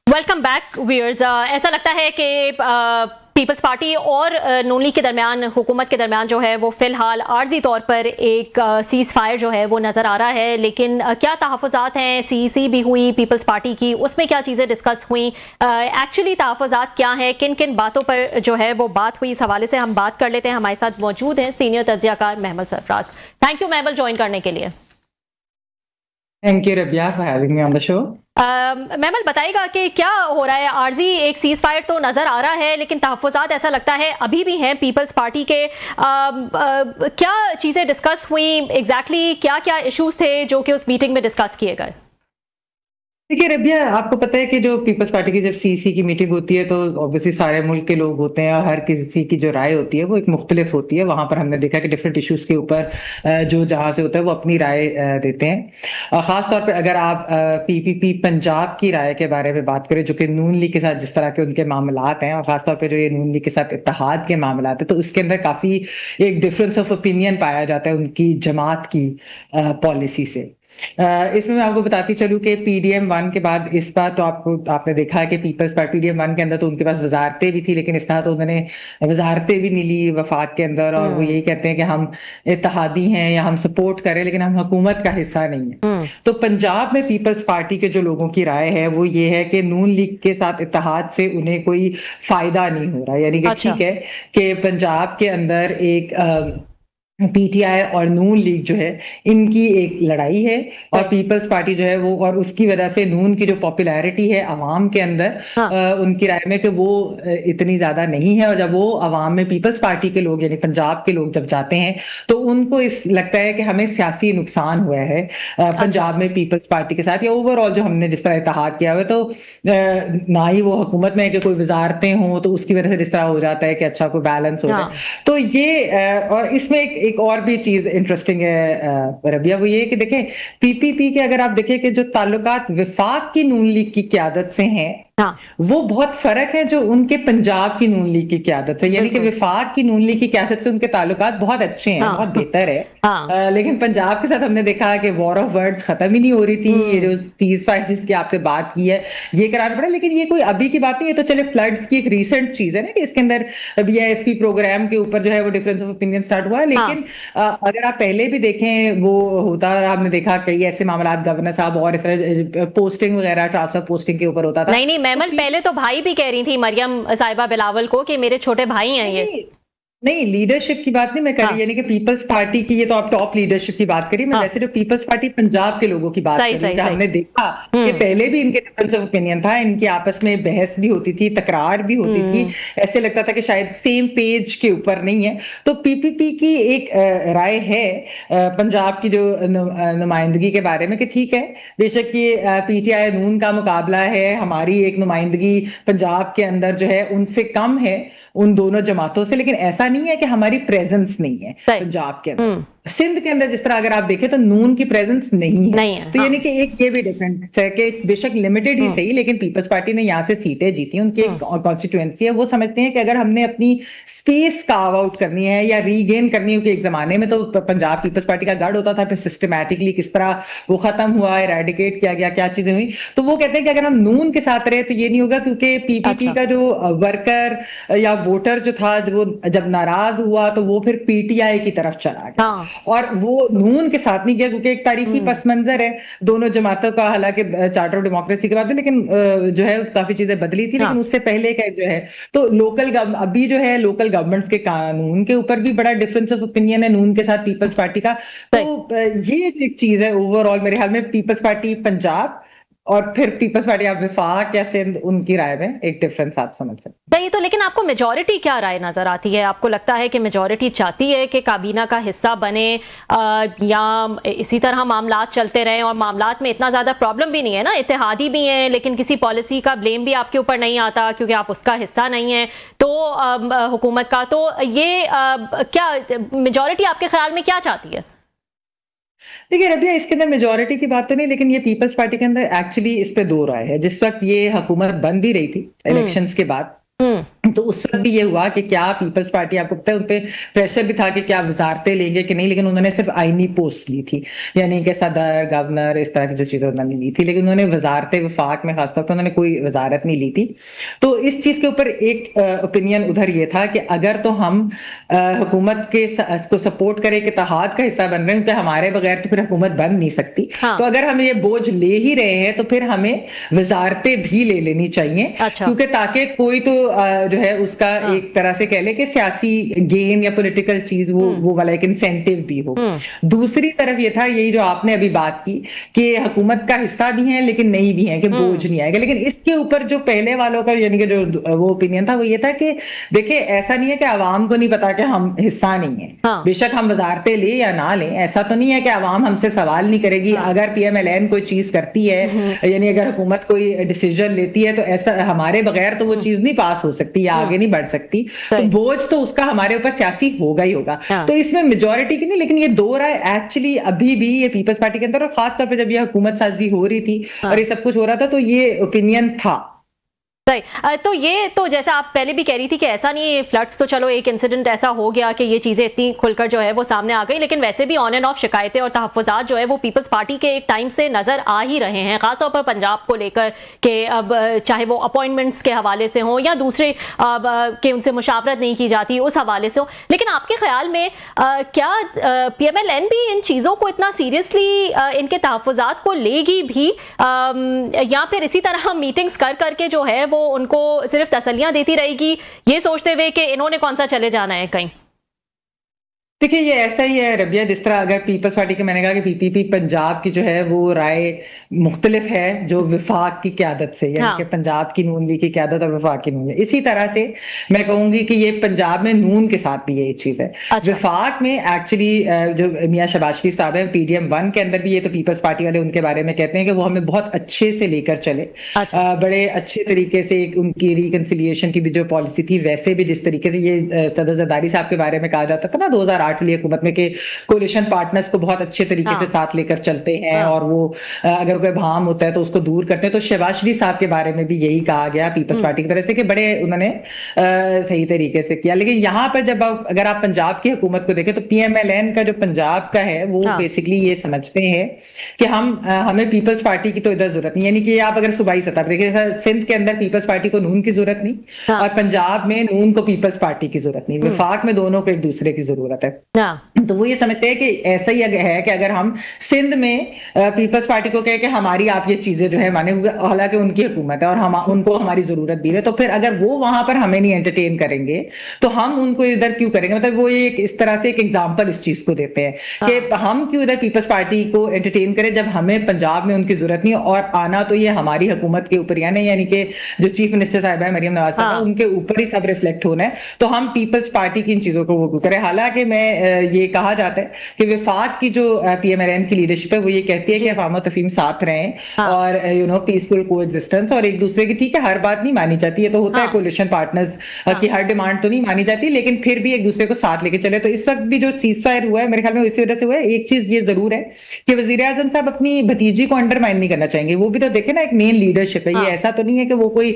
Welcome back viewers. ऐसा लगता है कि पीपल्स पार्टी और नून लीग के दरमियान, हुकूमत के दरमियान जो है वो फिलहाल आर्जी तौर पर एक सीज फायर जो है वो नज़र आ रहा है, लेकिन क्या तहफ़्फ़ुज़ात हैं? सीईसी भी हुई पीपल्स पार्टी की, उसमें क्या चीज़ें डिस्कस हुई, एक्चुअली तहफ़्फ़ुज़ात क्या हैं, किन किन बातों पर जो है वो बात हुई, इस हवाले से हम बात कर लेते हैं। हमारे साथ मौजूद हैं सीनियर तज्ज़ियाकार Mahmal Sarfaraz. Thank you Mahmal join करने के लिए। Thank you Rabia for having me on the show. Mahmal बताइएगा कि क्या हो रहा है? आर्जी एक सीज फायर तो नजर आ रहा है, लेकिन तहफ़्फ़ुज़ात ऐसा लगता है अभी भी हैं पीपल्स पार्टी के। क्या चीजें डिस्कस हुई एग्जैक्टली, क्या क्या इश्यूज थे जो कि उस मीटिंग में डिस्कस किए गए? देखिए रबिया, आपको पता है कि जो पीपल्स पार्टी की जब सीसी की मीटिंग होती है तो ऑब्वियसली सारे मुल्क के लोग होते हैं और हर किसी की जो राय होती है वो एक मुख्तलिफ होती है। वहां पर हमने देखा कि डिफरेंट इश्यूज के ऊपर जो जहां से होता है वो अपनी राय देते हैं। खास तौर पे अगर आप पीपीपी पंजाब की राय के बारे में बात करें, जो कि नून लीग के साथ जिस तरह के उनके मामलात हैं, और खासतौर पर जो ये नून लीग के साथ इत्तेहाद के मामलात हैं, तो उसके अंदर काफी एक डिफरेंस ऑफ ओपिनियन पाया जाता है उनकी जमात की पॉलिसी से। इसमें मैं आपको बताती चलूं कि पीडीएम 1 के बाद इस बार तो आपने देखा है कि पीपल्स पार्टी पीडीएम 1 के अंदर तो उनके पास वजारतें भी थी, लेकिन इस तरह तो उन्होंने वजारतें भी नहीं ली वफाक के अंदर, और वो यही कहते हैं कि हम इत्तेहादी हैं या हम सपोर्ट करें लेकिन हम हुकूमत का हिस्सा नहीं है। तो पंजाब में पीपल्स पार्टी के जो लोगों की राय है वो ये है कि नून लीग के साथ इत्तेहाद से उन्हें कोई फायदा नहीं हो रहा, यानी कि ठीक है कि पंजाब के अंदर एक पीटीआई और नून लीग जो है इनकी एक लड़ाई है, और पीपल्स पार्टी जो है वो, और उसकी वजह से नून की जो पॉपुलैरिटी है अवाम के अंदर उनकी राय में कि वो इतनी ज्यादा नहीं है, और जब वो अवाम में पीपल्स पार्टी के लोग यानी पंजाब के लोग जब जाते हैं तो उनको इस लगता है कि हमें सियासी नुकसान हुआ है पंजाब में पीपल्स पार्टी के साथ, या ओवरऑल जो हमने जिस तरह इत्तेहाद किया हुआ है, तो ना ही वो हुकूमत में है कि कोई वजारतें हों तो उसकी वजह से जिस तरह हो जाता है कि अच्छा कोई बैलेंस हो जाए। तो ये और इसमें एक और भी चीज इंटरेस्टिंग है रबिया, वो ये कि देखें पीपीपी के अगर आप देखें कि जो ताल्लुकात विफाक की नून लीग की क़यादत से हैं वो बहुत फर्क है जो उनके पंजाब की नून लीग की क़यादत से, यानी कि विफाक की नून लीग की क़यादत से उनके ताल्लुकात बहुत अच्छे हैं, बहुत बेहतर है। लेकिन पंजाब के साथ हमने देखा कि वॉर ऑफ वर्ड्स खत्म ही नहीं हो रही थी। ये जो सीज फायर जिसकी आपसे बात की है ये कराना पड़ा, लेकिन ये कोई अभी की बात नहीं है। तो चले फ्लड्स की एक रीसेंट चीज है ना कि इसके अंदर बीआईएसपी प्रोग्राम के ऊपर जो है वो डिफरेंस ऑफ ओपिनियन स्टार्ट हुआ, लेकिन अगर आप पहले भी देखें वो होता, हमने देखा कई ऐसे मामला गवर्नर साहब और इस तरह पोस्टिंग वगैरह ट्रांसफर पोस्टिंग के ऊपर होता था। नहीं महमल, पहले तो भाई भी कह रही थी मरियम साहिबा बिलावल को कि मेरे छोटे भाई हैं ये। नहीं, लीडरशिप की बात नहीं मैं कर रही, यानी कि पीपल्स पार्टी की, ये तो आप टॉप लीडरशिप की बात करी, मैं वैसे जो पीपल्स पार्टी पंजाब के लोगों की बात कर रही हूँ। हमने देखा कि पहले भी इनके डिफरेंस ऑफ ओपिनियन था, इनकी आपस में बहस भी होती थी, तकरार भी होती थी, ऐसे लगता था कि शायद सेम पेज के ऊपर नहीं है। तो पीपीपी की एक राय है पंजाब की जो नुमाइंदगी के बारे में कि ठीक है, बेशक ये पीटीआई नून का मुकाबला है, हमारी एक नुमाइंदगी पंजाब के अंदर जो है उनसे कम है उन दोनों जमातों से, लेकिन ऐसा नहीं है कि हमारी प्रेजेंस नहीं है पंजाब के अंदर। सिंध के अंदर जिस तरह अगर आप देखें तो नून की प्रेजेंस नहीं है, तो यानी कि एक ये भी डिफरेंस है कि बेशक लिमिटेड ही सही, लेकिन पीपल्स पार्टी ने यहाँ से सीटें जीती, उनकी एक कॉन्स्टिट्यूएंसी है। वो समझते हैं कि अगर हमने अपनी स्पेस कार्व आउट करनी है या रीगेन करनी हो, कि एक जमाने में तो पंजाब पीपल्स पार्टी का गढ़ होता था, फिर सिस्टमैटिकली किस तरह वो खत्म हुआ, इरेडिकेट किया गया, क्या चीजें हुई। तो वो कहते हैं कि अगर हम नून के साथ रहे तो ये नहीं होगा, क्योंकि पीपीपी का जो वर्कर या वोटर जो था, वो जब नाराज हुआ तो वो फिर पीटीआई की तरफ चला गया, और वो नून के साथ नहीं गया, क्योंकि एक तारीखी पस मंजर है दोनों जमातों का। हालांकि चार्टर ऑफ डेमोक्रेसी के बाद में लेकिन जो है काफी चीजें बदली थी, लेकिन उससे पहले का जो है तो लोकल अभी जो है लोकल गवर्नमेंट्स के कानून के ऊपर भी बड़ा डिफरेंस ऑफ ओपिनियन है नून के साथ पीपल्स पार्टी का। तो ये एक चीज है ओवरऑल मेरे ख्याल में, पीपल्स पार्टी पंजाब और फिर पीपल्स पार्टी आप विफाक या सिंध, उनकी राय में एक डिफरेंस आप समझ सकते हैं। तो लेकिन आपको मेजॉरिटी क्या राय नजर आती है? आपको लगता है कि मेजॉरिटी चाहती है कि काबीना का हिस्सा बने, या इसी तरह मामलात चलते रहे? और मामलात में इतना ज्यादा प्रॉब्लम भी नहीं है ना, इत्तेहादी भी है, लेकिन किसी पॉलिसी का ब्लेम भी आपके ऊपर नहीं आता क्योंकि आप उसका हिस्सा नहीं है तो हुकूमत का। तो ये क्या मेजॉरिटी आपके ख्याल में क्या चाहती है? देखिए रबिया, इसके अंदर मेजोरिटी की बात तो नहीं, लेकिन ये पीपल्स पार्टी के अंदर एक्चुअली इस पे दो राय है। जिस वक्त ये हुकूमत बन भी रही थी इलेक्शंस के बाद, तो उस वक्त भी ये हुआ कि क्या पीपल्स पार्टी, आपको पता है उनपे प्रेशर भी था कि क्या वजारतें लेंगे कि नहीं, लेकिन उन्होंने सिर्फ आईनी पोस्ट ली थी, यानी कि सदर, गवर्नर, इस तरह की जो चीजें उन्होंने ली थी, लेकिन उन्होंने वजारतें वफाक में खासतौर पर उन्होंने कोई वजारत नहीं ली थी। तो इस चीज के ऊपर एक ओपिनियन उधर ये था कि अगर तो हम हुकूमत के को सपोर्ट करें कि इत्तेहाद का हिस्सा बन रहे हैं, क्योंकि हमारे बगैर तो फिर हुकूमत बन नहीं सकती, तो अगर हम ये बोझ ले ही रहे हैं तो फिर हमें वजारतें भी ले लेनी चाहिए, क्योंकि ताकि कोई तो जो है उसका एक तरह से कह ले कि सियासी गेन या पॉलिटिकल चीज वो वाला एक इंसेंटिव भी हो। दूसरी तरफ ये था, यही जो आपने अभी बात की कि हुकूमत का हिस्सा भी है लेकिन नहीं भी है, कि बोझ नहीं आएगा। लेकिन इसके ऊपर जो पहले वालों का यानी कि जो वो ओपिनियन था वो ये था कि देखिए ऐसा नहीं है कि आवाम को नहीं पता कि हम हिस्सा नहीं है, बेशक हम वजारतें ले या ना लें, ऐसा तो नहीं है कि आवाम हमसे सवाल नहीं करेगी। अगर पीएमएलएन कोई चीज करती है, यानी अगर हुकूमत कोई डिसीजन लेती है, तो ऐसा हमारे बगैर तो वो चीज नहीं पास हो सकती या आगे नहीं बढ़ सकती, तो बोझ तो उसका हमारे ऊपर सियासी होगा ही होगा। तो इसमें मेजॉरिटी की नहीं, लेकिन ये दो राय एक्चुअली अभी भी ये पीपल्स पार्टी के अंदर, और खासतौर पर जब ये हुकूमत साजी हो रही थी और ये सब कुछ हो रहा था, तो ये ओपिनियन था। तो ये तो जैसा आप पहले भी कह रही थी कि ऐसा नहीं, फ्लड्स तो चलो एक इंसिडेंट ऐसा हो गया कि ये चीजें इतनी खुलकर जो है वो सामने आ गई, लेकिन वैसे भी ऑन एंड ऑफ शिकायतें और तहफ्फुज़ात जो है वो पीपल्स पार्टी के एक टाइम से नजर आ ही रहे हैं, खासतौर पर पंजाब को लेकर के। अब चाहे वो अपॉइंटमेंट्स के हवाले से हो या दूसरे के उनसे मुशावरत नहीं की जाती उस हवाले से हो। लेकिन आपके ख्याल में क्या पीएमएलएन भी इन चीजों को इतना सीरियसली इनके तहफ्फुज़ात को लेगी भी, या फिर इसी तरह मीटिंग्स कर करके जो है उनको सिर्फ तसल्लियां देती रहेगी, ये सोचते हुए कि इन्होंने कौन सा चले जाना है कहीं? देखिए ये ऐसा ही है रबिया, जिस तरह अगर पीपल्स पार्टी के, मैंने कहा कि पीपीपी पंजाब की जो है वो राय मुख्तलिफ है जो विफाक की क़यादत से, यानी कि पंजाब की नून लीग की क़यादत और विफाक की नून लीग। इसी तरह से मैं कहूंगी कि ये पंजाब में नून के साथ भी ये चीज है। विफाक में एक्चुअली जो मियां शहबाज शरीफ साहब है, PDM 1 के अंदर भी ये तो पीपल्स पार्टी वाले उनके बारे में कहते हैं कि वो हमें बहुत अच्छे से लेकर चले, बड़े अच्छे तरीके से उनकी रिकंसिलिएशन की भी जो पॉलिसी थी, वैसे भी जिस तरीके से ये सदर जरदारी साहब के बारे में कहा जाता था ना 2008 वाली हुकूमत में, कि कोलिशन पार्टनर्स को बहुत अच्छे तरीके से साथ लेकर चलते हैं, और वो अगर कोई भाम होता है तो उसको दूर करते हैं। तो शहबाज शरीफ साहब के बारे में भी यही कहा गया पीपल्स पार्टी की तरफ से कि बड़े उन्होंने सही तरीके से किया। लेकिन यहाँ पर जब अगर आप पंजाब की हुकूमत को देखें तो पीएमएलएन का जो पंजाब का है वो बेसिकली ये समझते हैं कि हमें पीपल्स पार्टी की तो इधर जरूरत नहीं, यानी कि आप अगर सूबाई सतह पर देखिए, सिंध के अंदर पीपल्स पार्टी को नून की जरूरत नहीं और पंजाब में नून को पीपल्स पार्टी की जरूरत नहीं, विफाक में दोनों को एक दूसरे की जरूरत है। तो वो ये समझते हैं कि ऐसा ही है कि अगर हम सिंध में पीपल्स पार्टी को कहे कि हमारी आप ये चीजें जो है माने, हालांकि उनकी हुकूमत है और हम उनको हमारी जरूरत भी है, तो फिर अगर वो वहां पर हमें नहीं एंटरटेन करेंगे तो हम उनको इधर क्यों करेंगे। मतलब वो एक इस तरह से एक एग्जाम्पल इस चीज को देते हैं कि हम क्यों इधर पीपल्स पार्टी को एंटरटेन करें जब हमें पंजाब में उनकी जरूरत नहीं है, और आना तो ये हमारी हुकूमत के ऊपर यानी कि जो चीफ मिनिस्टर साहिबा है मरियम नवाज साहिबा, उनके ऊपर ही सब रिफ्लेक्ट होना है। तो हम पीपल्स पार्टी की इन चीजों को वो करें। हालांकि मैं ये कहा जाता है कि वफाक की जो पीएमएलएन की लीडरशिप है वो ये कहती है कि अफवाम और तफहीम साथ रहें और पीसफुल कोएग्जिस्टेंस, और एक दूसरे की, ठीक है हर बात नहीं मानी जाती है, तो होता है कोलिशन पार्टनर्स की हर डिमांड तो नहीं मानी जाती, लेकिन फिर भी एक दूसरे को साथ लेके चले। तो इस वक्त भी जो सीजफायर हुआ है मेरे ख्याल में इसी वजह से हुआ है। एक चीज ये जरूर है कि वजीर आजम साहब अपनी भतीजी को अंडरमाइन नहीं करना चाहेंगे। वो भी तो देखे ना, एक मेन लीडरशिप है ये, ऐसा तो नहीं है कि वो कोई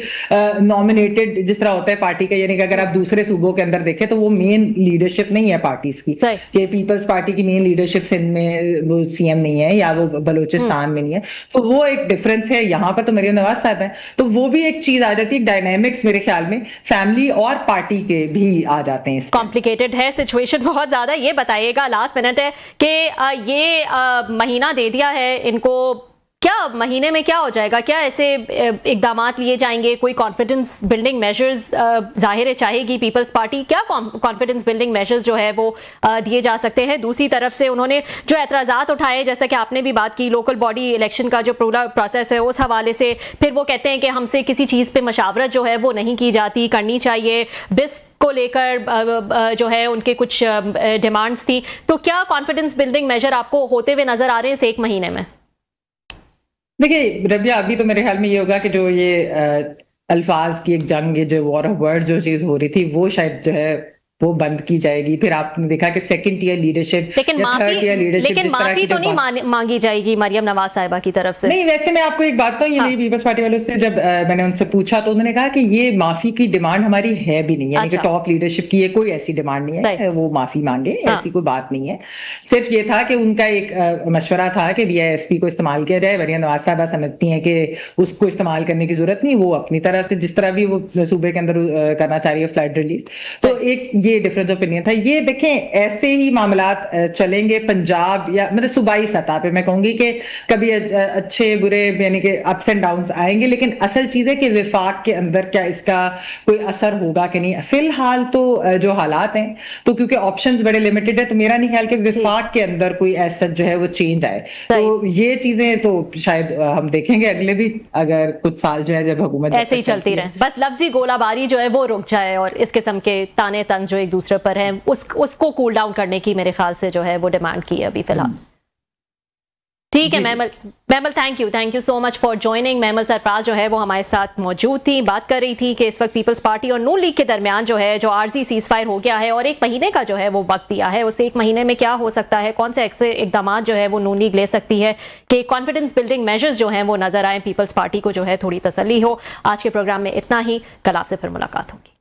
नॉमिनेटेड जिस तरह होता है पार्टी का, यानी कि अगर आप दूसरे सूबों के अंदर देखें तो वो मेन लीडरशिप नहीं है पार्टीज की, कि पीपल्स पार्टी की मेन लीडरशिप सिंध में वो सीएम नहीं है या वो बलूचिस्तान में नहीं है, तो वो एक डिफरेंस है। यहाँ पर तो मरियम नवाज साहब है, तो वो भी एक चीज आ जाती है, डायनेमिक्स मेरे ख्याल में फैमिली और पार्टी के भी आ जाते हैं। कॉम्प्लिकेटेड है सिचुएशन बहुत ज्यादा। ये बताइएगा, लास्ट मिनट है कि ये महीना दे दिया है इनको, क्या महीने में क्या हो जाएगा? क्या ऐसे इकदामात लिए जाएंगे? कोई कॉन्फिडेंस बिल्डिंग मेजर्स जाहिर चाहेगी पीपल्स पार्टी, क्या कॉन्फिडेंस बिल्डिंग मेजर्स जो है वो दिए जा सकते हैं? दूसरी तरफ से उन्होंने जो एतराज़ात उठाए, जैसा कि आपने भी बात की, लोकल बॉडी इलेक्शन का जो पूरा प्रोसेस है उस हवाले से, फिर वो कहते हैं कि हमसे किसी चीज़ पे मशावरत जो है वो नहीं की जाती, करनी चाहिए। बिस को लेकर जो है उनके कुछ डिमांड्स थी, तो क्या कॉन्फिडेंस बिल्डिंग मेजर आपको होते हुए नजर आ रहे हैं इस एक महीने में? देखिए रबिया, अभी तो मेरे ख्याल में ये होगा कि जो ये अल्फाज की एक जंग, ये जो वॉर ऑफ वर्ड जो चीज हो रही थी वो शायद जो है वो बंद की जाएगी। फिर आपने देखा कि सेकंड टियर लीडरशिप, लेकिन माफी तो नहीं मांगी जाएगी मरियम नवाज साहिबा की तरफ से। नहीं, वैसे मैं आपको एक बात कहूँ, ये पीपल्स पार्टी वालों से जब मैंने उनसे पूछा तो उन्होंने कहा कि ये माफी की डिमांड हमारी है भी नहीं, यानी कि टॉप लीडरशिप की ये कोई ऐसी डिमांड नहीं है वो माफी मांगे, ऐसी कोई बात नहीं है। सिर्फ ये था कि उनका एक मशवरा था कि BISP को इस्तेमाल किया जाए। मरियम नवाज साहिबा समझती हैं कि उसको इस्तेमाल करने की जरूरत नहीं, वो अपनी तरह से जिस तरह भी वो सूबे के अंदर करना चाह रही है फ्लड रिलीफ, तो एक ये डिफरेंस ओपिनियन था। ये देखें, ऐसे ही मामलात चलेंगे पंजाब या मतलब सूबाई सतह पे, मैं कहूंगी कि कभी अच्छे बुरे यानी कि अप्स एंड डाउन्स आएंगे, लेकिन असल चीज है कि विफाक के अंदर क्या इसका कोई असर होगा कि नहीं। फिलहाल तो जो हालात हैं, तो क्योंकि ऑप्शंस बड़े लिमिटेड है, तो मेरा नहीं ख्याल कि विफाक के अंदर कोई ऐसा जो है वो चेंज आए। तो ये चीजें तो शायद हम देखेंगे अगले भी अगर कुछ साल जो है जब हुकूमत ऐसे ही चलती रहे, बस लफ्जी गोलाबारी जो है वो रुक जाए और इस किस्म के ताने तंज जो एक दूसरे पर है उसको कूल डाउन करने की मेरे ख्याल से जो है वो डिमांड की है अभी फिलहाल। ठीक है mammal, thank you so much for joining. Mammal Sarfaraz जो है वो हमारे साथ मौजूद थी, बात कर रही थी कि इस वक्त पीपल्स पार्टी और नून लीग के दरमियान जो है जो आर्जी सीज फायर हो गया है और एक महीने का जो है वो वक्त दिया है, उस एक महीने में क्या हो सकता है, कौन से ऐसे इकदाम जो है वो नून लीग ले सकती है कि कॉन्फिडेंस बिल्डिंग मेजर्स जो है वो नजर आए, पीपल्स पार्टी को जो है थोड़ी तसल्ली हो। आज के प्रोग्राम में इतना ही, कल आपसे फिर मुलाकात होगी।